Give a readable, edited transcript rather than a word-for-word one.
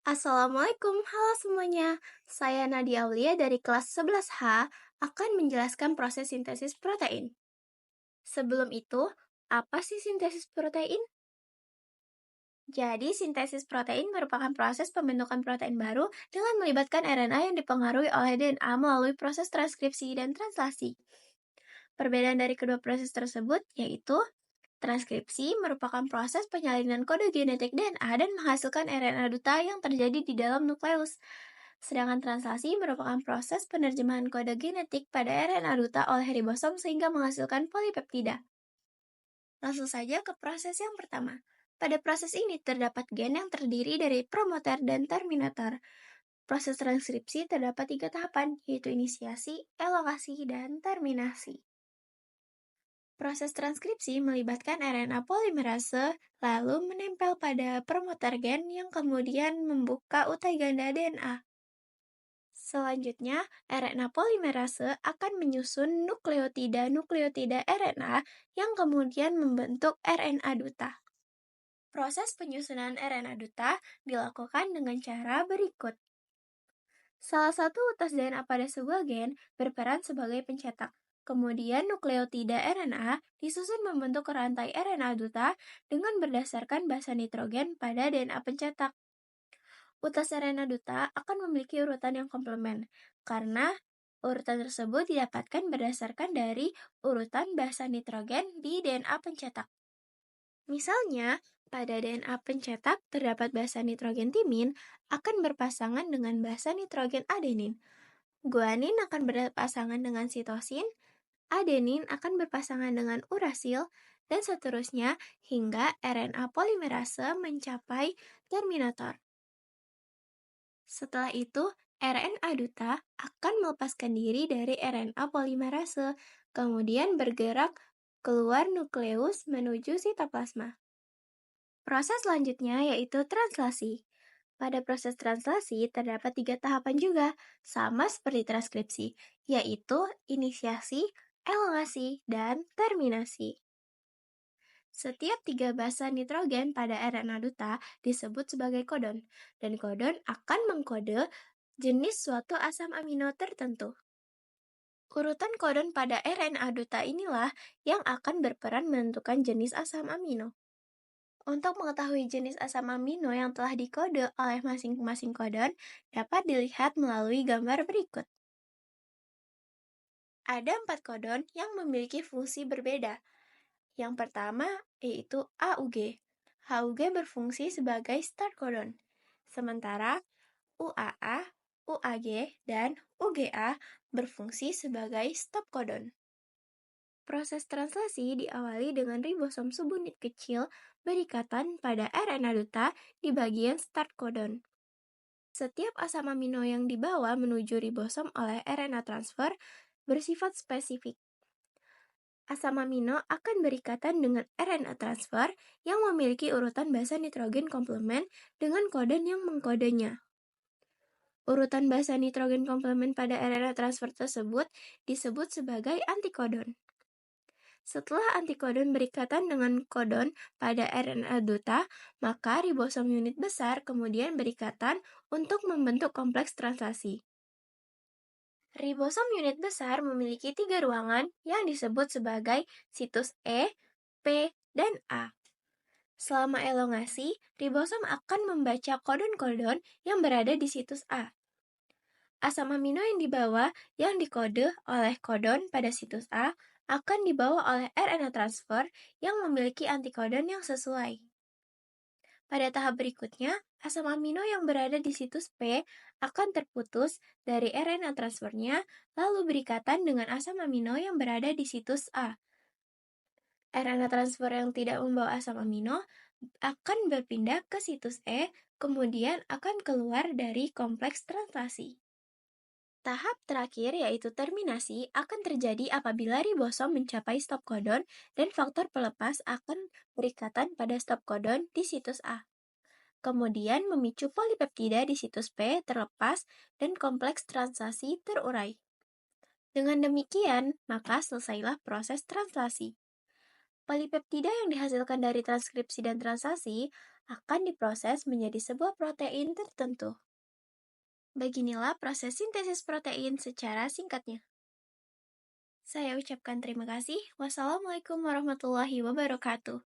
Assalamualaikum, halo semuanya. Saya Nadia Aulia dari kelas 11H akan menjelaskan proses sintesis protein. Sebelum itu, apa sih sintesis protein? Jadi, sintesis protein merupakan proses pembentukan protein baru dengan melibatkan RNA yang dipengaruhi oleh DNA melalui proses transkripsi dan translasi. Perbedaan dari kedua proses tersebut yaitu transkripsi merupakan proses penyalinan kode genetik DNA dan menghasilkan RNA duta yang terjadi di dalam nukleus. Sedangkan translasi merupakan proses penerjemahan kode genetik pada RNA duta oleh ribosom sehingga menghasilkan polipeptida. Langsung saja ke proses yang pertama. Pada proses ini terdapat gen yang terdiri dari promoter dan terminator. Proses transkripsi terdapat 3 tahapan, yaitu inisiasi, elongasi, dan terminasi. Proses transkripsi melibatkan RNA polimerase, lalu menempel pada promoter gen yang kemudian membuka utai ganda DNA. Selanjutnya, RNA polimerase akan menyusun nukleotida RNA yang kemudian membentuk RNA duta. Proses penyusunan RNA duta dilakukan dengan cara berikut. Salah satu utas DNA pada sebuah gen berperan sebagai pencetak. Kemudian nukleotida RNA disusun membentuk rantai RNA duta dengan berdasarkan basa nitrogen pada DNA pencetak. Utas RNA duta akan memiliki urutan yang komplement, karena urutan tersebut didapatkan berdasarkan dari urutan basa nitrogen di DNA pencetak. Misalnya, pada DNA pencetak terdapat basa nitrogen timin akan berpasangan dengan basa nitrogen adenin. Guanin akan berpasangan dengan sitosin, adenin akan berpasangan dengan urasil, dan seterusnya hingga RNA polimerase mencapai terminator. Setelah itu, RNA duta akan melepaskan diri dari RNA polimerase, kemudian bergerak keluar nukleus menuju sitoplasma. Proses selanjutnya yaitu translasi. Pada proses translasi terdapat 3 tahapan juga, sama seperti transkripsi, yaitu inisiasi, elongasi, dan terminasi. Setiap 3 basa nitrogen pada RNA duta disebut sebagai kodon, dan kodon akan mengkode jenis suatu asam amino tertentu. Urutan kodon pada RNA duta inilah yang akan berperan menentukan jenis asam amino. Untuk mengetahui jenis asam amino yang telah dikode oleh masing-masing kodon dapat dilihat melalui gambar berikut. Ada 4 kodon yang memiliki fungsi berbeda. Yang pertama yaitu AUG. HUG berfungsi sebagai start codon, sementara UAA, UAG, dan UGA berfungsi sebagai stop codon. Proses translasi diawali dengan ribosom subunit kecil berikatan pada RNA duta di bagian start codon. Setiap asam amino yang dibawa menuju ribosom oleh RNA transfer bersifat spesifik. Asam amino akan berikatan dengan RNA transfer yang memiliki urutan basa nitrogen komplement dengan kodon yang mengkodenya. Urutan basa nitrogen komplement pada RNA transfer tersebut disebut sebagai antikodon. Setelah antikodon berikatan dengan kodon pada RNA duta, maka ribosom unit besar kemudian berikatan untuk membentuk kompleks translasi. Ribosom unit besar memiliki 3 ruangan yang disebut sebagai situs E, P, dan A. Selama elongasi, ribosom akan membaca kodon-kodon yang berada di situs A. Asam amino yang dibawa yang dikode oleh kodon pada situs A akan dibawa oleh RNA transfer yang memiliki antikodon yang sesuai. Pada tahap berikutnya, asam amino yang berada di situs P akan terputus dari RNA transfernya lalu berikatan dengan asam amino yang berada di situs A. RNA transfer yang tidak membawa asam amino akan berpindah ke situs E, kemudian akan keluar dari kompleks translasi. Tahap terakhir yaitu terminasi akan terjadi apabila ribosom mencapai stop codon dan faktor pelepas akan berikatan pada stop codon di situs A. Kemudian memicu polipeptida di situs P terlepas dan kompleks translasi terurai. Dengan demikian, maka selesailah proses translasi. Polipeptida yang dihasilkan dari transkripsi dan translasi akan diproses menjadi sebuah protein tertentu. Beginilah proses sintesis protein secara singkatnya. Saya ucapkan terima kasih. Wassalamualaikum warahmatullahi wabarakatuh.